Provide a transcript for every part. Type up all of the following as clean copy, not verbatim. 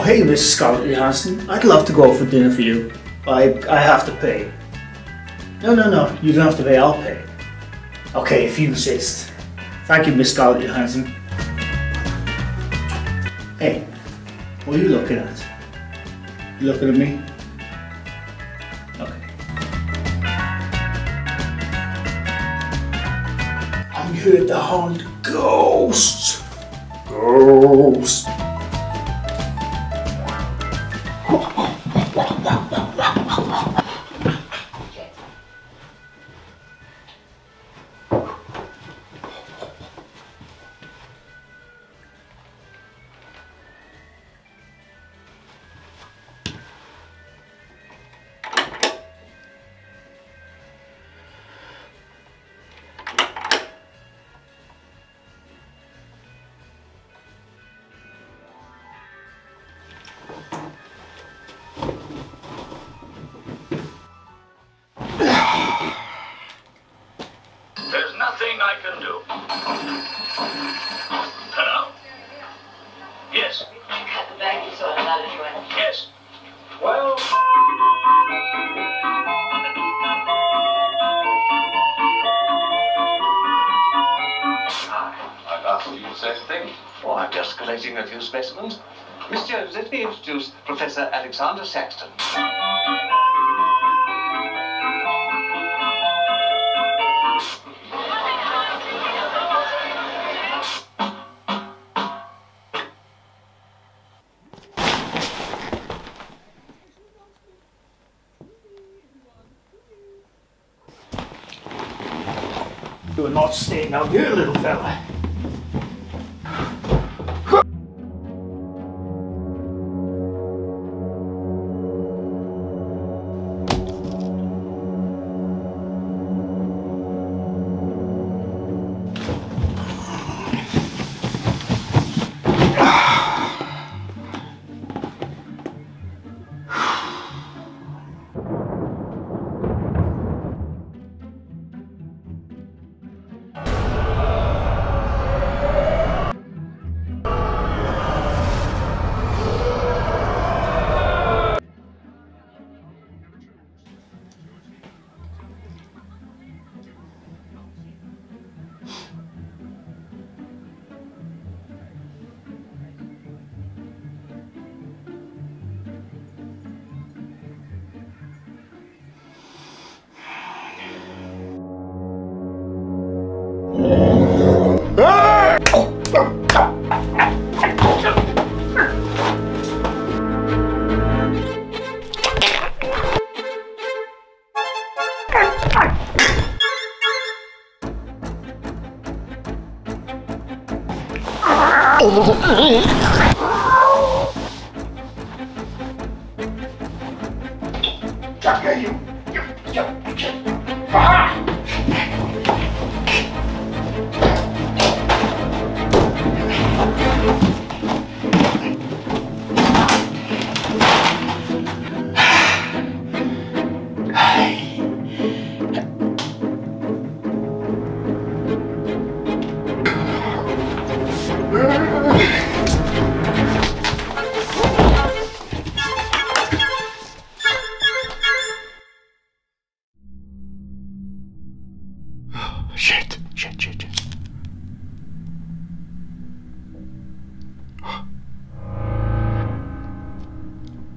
hey, Miss Scarlett Johansson, I'd love to go out for dinner for you. I have to pay. No, you don't have to pay, I'll pay. Okay, if you insist. Thank you, Miss Scarlett Johansson. Hey, what are you looking at? You looking at me? Okay. I'm here to hunt ghosts. Ghosts. There's nothing I can do. Hello? Yes. Cut the bag you saw in another joint. Yes. Well... I've asked you the same thing. Oh, I'm just collecting a few specimens. Miss Jones, let me introduce Professor Alexander Saxton. You're not staying out here, little fella.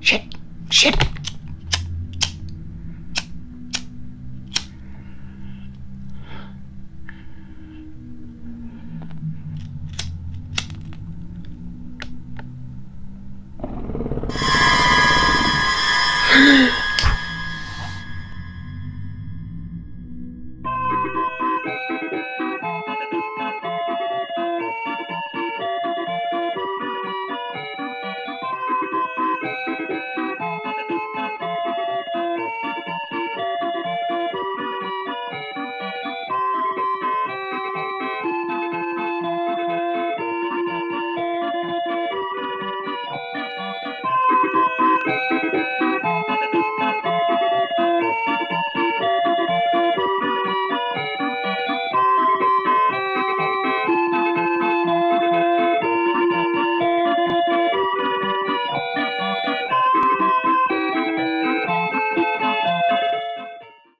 Shit. Shit.